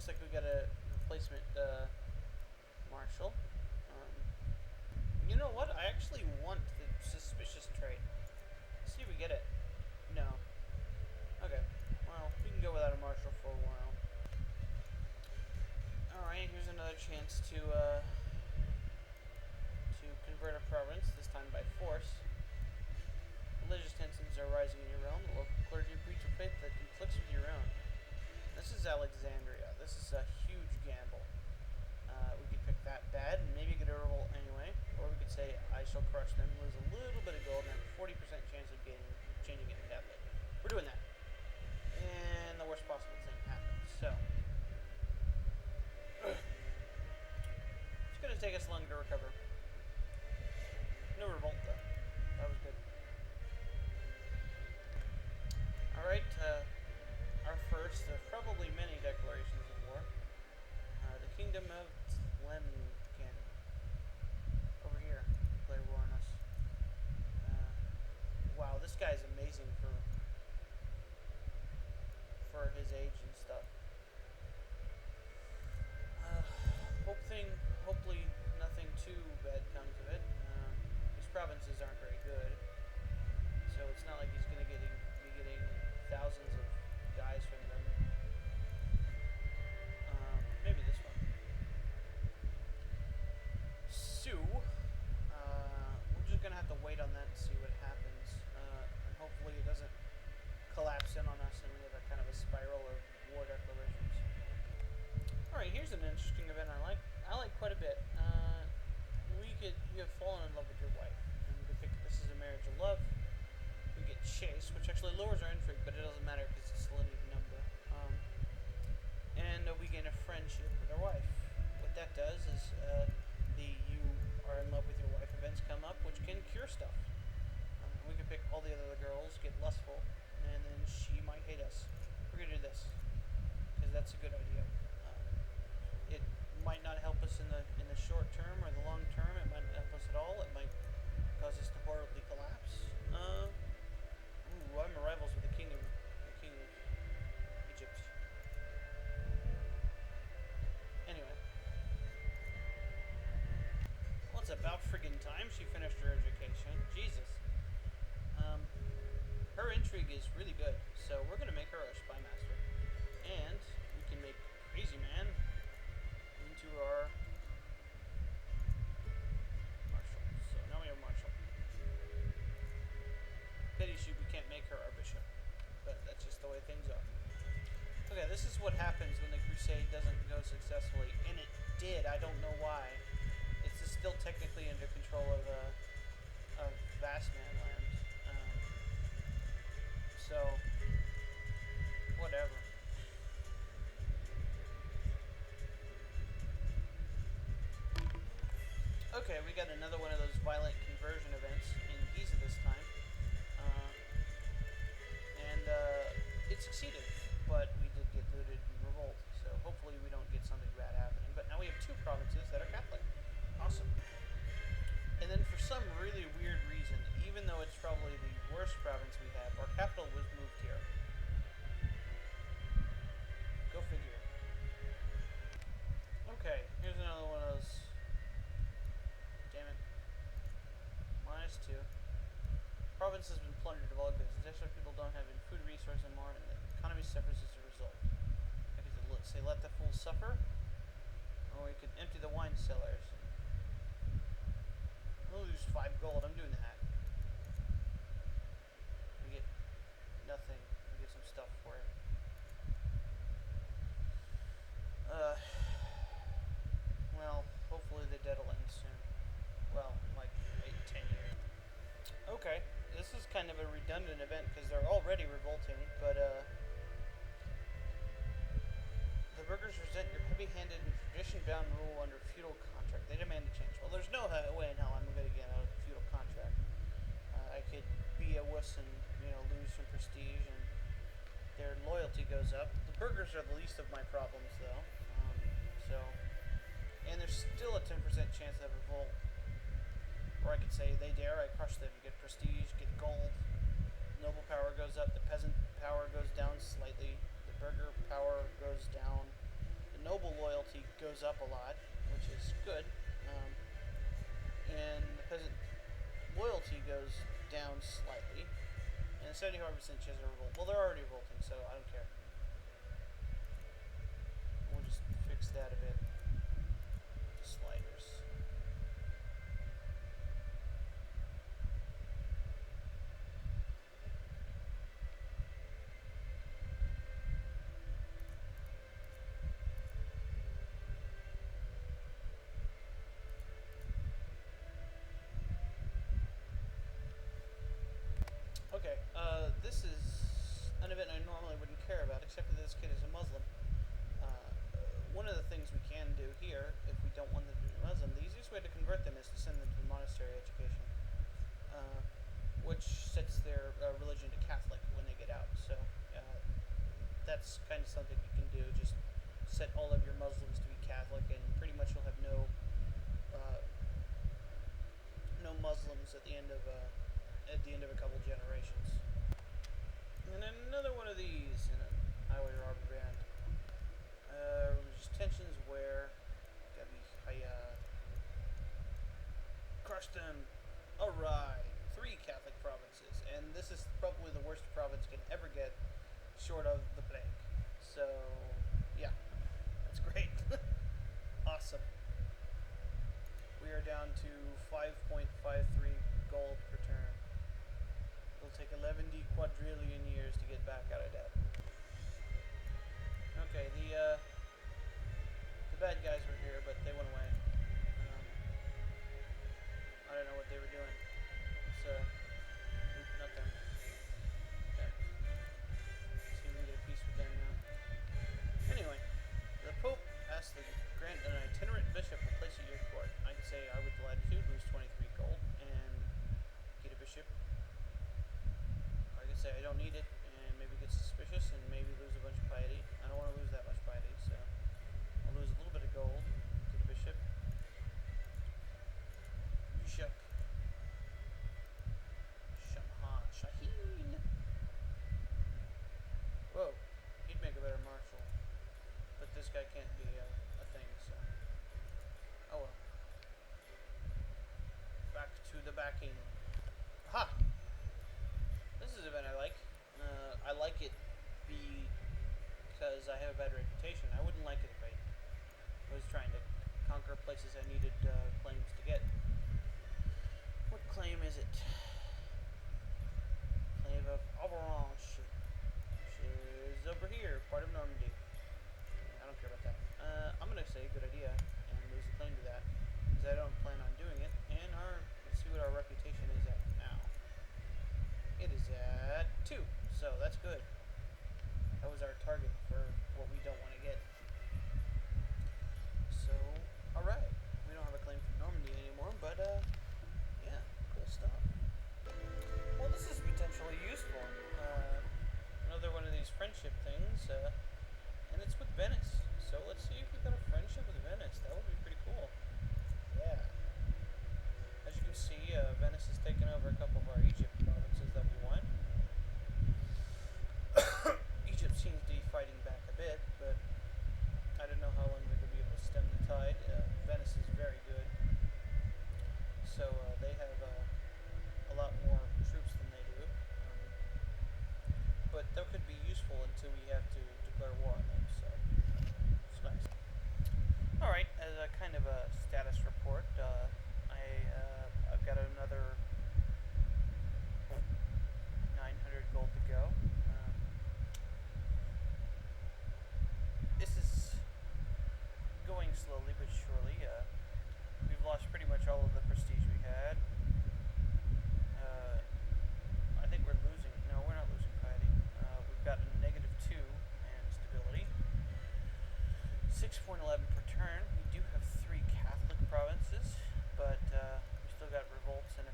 looks like we got a replacement marshal. You know what? I actually want the suspicious trait. Let's see if we get it. No. Okay. Well, we can go without a marshal for a while. Alright, here's another chance to convert a province, this time by force. Religious tensions are rising in your realm. The local clergy preach a faith that conflicts with your own. This is Alexandria. This is a huge gamble. We could pick that bad and maybe get a revolt anyway. Or we could say, I shall crush them, lose a little bit of gold, and have a 40% chance of changing it to Catholic. We're doing that. And the worst possible thing happens. So, it's going to take us longer to recover. No revolt, though. That was good. Alright, our first of probably many declarations of war. The Kingdom of Tlemcen. Over here. Declare war on us. Wow, this guy's amazing for his age and stuff. Hopefully nothing too bad comes of it. These provinces aren't very good, so it's not like he's going to be getting thousands of guys from them. Maybe this one. So, we're just going to have to wait on that and see what happens, and hopefully it doesn't collapse in on us and we have a kind of a spiral of war declarations. Alright, here's an interesting event I like quite a bit. You have fallen in love with your wife, and we could pick this is a marriage of love. We get chase, which actually lowers our intrigue, but it doesn't matter because it's still an even number. And we gain a friendship with our wife. What that does is the you are in love with your wife events come up, which can cure stuff. We can pick all the other girls, get lustful, and then she might hate us. We're going to do this, because that's a good idea. It might not help us in the short term or the long term. It might not help us at all. It might cause us to horribly collapse. I'm rivals with the king of Egypt. Anyway. Well, it's about friggin' time she finished her education. Jesus. Her intrigue is really good, so we're gonna make her our spy master. And we can make Crazy Man into our marshal. So now we have marshal. Pity we can't make her our bishop, but that's just the way things are. Okay, this is what happens when the crusade doesn't go successfully, and it did. I don't know why. It's still technically under control of Vastman land. So whatever. Okay, we got another one of those violent conversion events in Giza this time. And it succeeded, but we did get looted and revolt, so hopefully we don't get something bad happening. But now we have two provinces that are Catholic. Awesome. And then for some really weird reason, even though it's probably the worst province we have, our capital was moved here. Go figure. Okay, here's another one of those. Damn it. -2. Province has been plundered of all goods. Additionally, people don't have any food resources anymore, and the economy suffers as a result. I could say, let the fools suffer, or we could empty the wine cellars. We'll lose 5 gold. I'm doing that. We get nothing. We get some stuff for it. Well, hopefully the debt will end soon. Well, like 8-10 years. Okay, this is kind of a redundant event because they're already revolting, but the burghers resent your heavy-handed and tradition-bound rule under feudal contract. They demand a change. Well, there's no way in hell I'm going to get out of the feudal contract. I could be a wuss and lose some prestige, and their loyalty goes up. The burghers are the least of my problems, though. And there's still a 10% chance of revolt. Or I could say, they dare, I crush them. Get prestige, get gold. Noble power goes up. The peasant power goes down slightly. The burgher power goes down. The goes up a lot, which is good, and the peasant loyalty goes down slightly, and 75% chance of revolt. Well, they're already revolting, so I don't care. We'll just fix that a bit. The sliders. Okay, this is an event I normally wouldn't care about, except for this kid is a Muslim. One of the things we can do here, if we don't want them to be Muslim, the easiest way to convert them is to send them to monastery education, which sets their religion to Catholic when they get out. So that's kind of something you can do. Just set all of your Muslims to be Catholic, and pretty much you'll have no Muslims at the end of a couple generations. And then another one of these in a highway robber band. Religious tensions where crush them. Alright. 3 Catholic provinces. And this is probably the worst province you can ever get, short of the plague. So yeah. That's great. Awesome. We are down to 5.53 gold per turn. It'll take 11 quadrillion years to get back out of debt. Okay, the bad guys were here, but they went away. I don't know what they were doing. It's not them. Okay. See if we can get a peace with them now. Anyway, the Pope asked to grant an itinerant bishop a place at your court. I could say I would latitude, lose 23 gold, and get a bishop. I could say I don't need it, and maybe get suspicious, and maybe lose a bunch of piety. I don't want to lose that much piety, so I'll lose a little bit of gold, get a bishop. Bishop. Shamha. Shaheen. Whoa. He'd make a better marshal. But this guy can't be a thing, so. Oh well. Back to the backing. Aha! This is an event I like. I like it because I have a bad reputation. I wouldn't like it if I was trying to conquer places I needed claims to get. What claim is it? Claim of Avalanche, which is over here, part of Normandy. I don't care about that. I'm gonna say good idea and lose the claim to that because I don't plan on doing it. And let's see what our reputation is at now. It is at 2, so that's good. That was our target for what we don't want to get. So, alright. We don't have a claim for Normandy anymore, but yeah, cool stuff. Well, this is potentially useful. Another one of these friendship things, and it's with Venice. So let's see if we've got a friendship with Venice. That would be pretty cool. Yeah. As you can see, Venice has taken over a couple of our Egypt provinces that we won. Egypt seems to be fighting back a bit, but I don't know how long they're going to be able to stem the tide. Venice is very good. So they have a lot more troops than they do. But that could be useful until we have to declare war on them, so it's nice. Alright, as a kind of a status report, I've got another 900 gold to go. This is going slowly but surely. We've lost pretty much all of the prestige we had. I think we're losing. No, we're not losing piety. We've got a -2 and stability. 6.11 per turn. We do have 3 Catholic provinces, but we still got revolts in a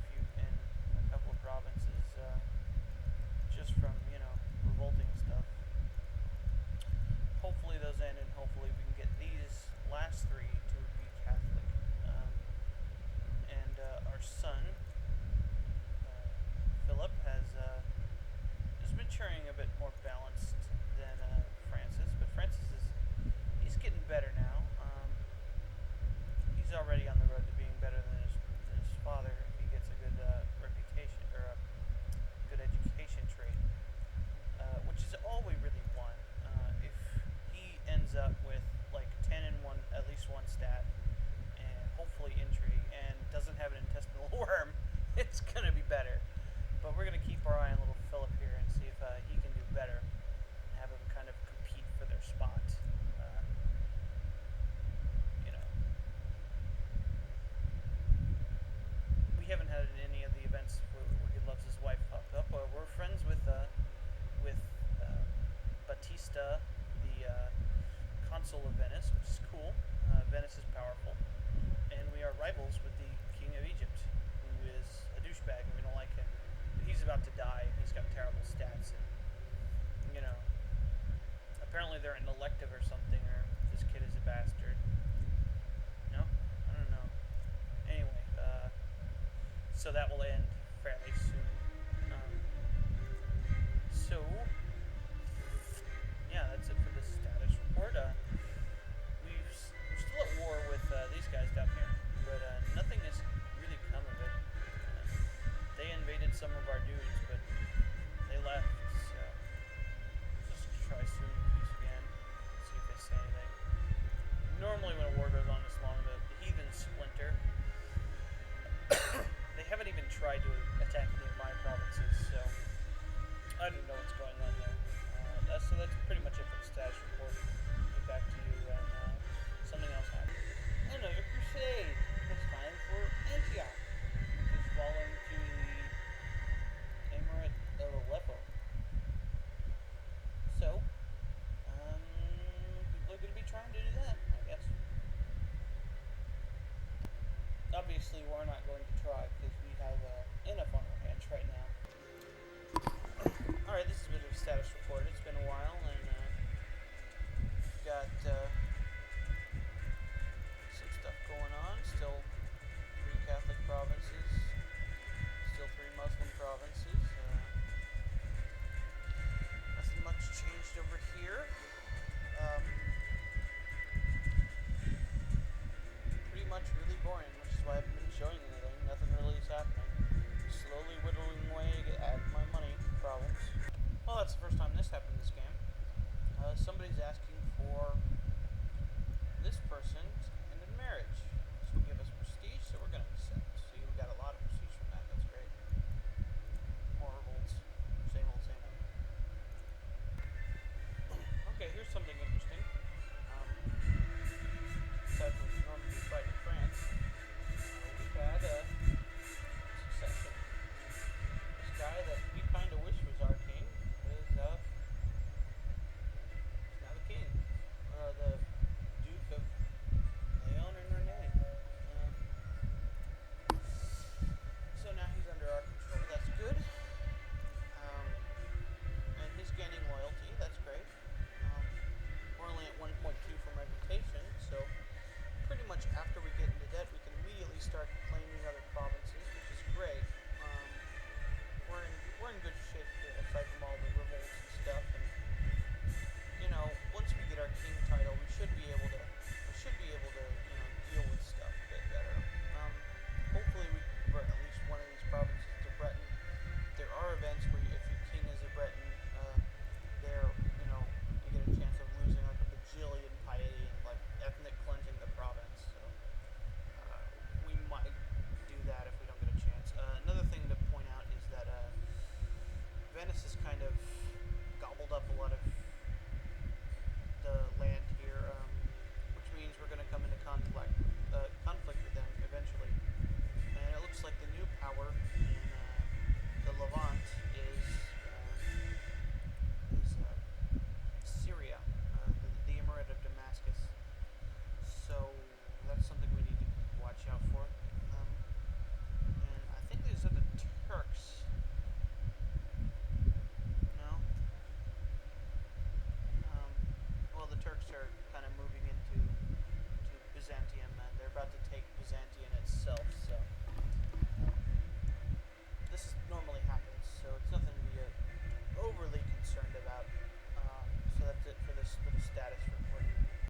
couple of provinces, just from revolting stuff. Hopefully those end, and hopefully we can get these last 3 to be Catholic. And our son, Philip, has maturing a bit more balanced than Francis, but Francis he's getting better now. stat, and hopefully intrigue, and doesn't have an intestinal worm, it's gonna be better. But we're gonna keep our eye on little Philip here and see if he can do better. Have him kind of compete for their spot. You know, we haven't had any of the events where he loves his wife popped up. We're friends with Batista, the consul of Venice, which is cool. Venice is powerful, and we are rivals with the king of Egypt, who is a douchebag, and we don't like him. But he's about to die. He's got terrible stats, and you know, apparently they're an elective or something, or this kid is a bastard. No, I don't know. Anyway, so that will end fairly soon. So yeah, that's it for the status report. We're still at war with these guys down here, but nothing has really come of it. They invaded some of our dudes, but they left, so just try soon peace again, see if they say anything. Normally when a war goes on this long, the heathens splinter. They haven't even tried to attack any of my provinces, so I don't know what's going on there. So that's pretty much it for the status report. Get back to you when something else happens. Another crusade. This time for Antioch, which is falling to the Emirate of Aleppo. So, people are going to be trying to do that, I guess. Obviously, we're not going to try because we have enough on our hands right now. Alright, this is a bit of a status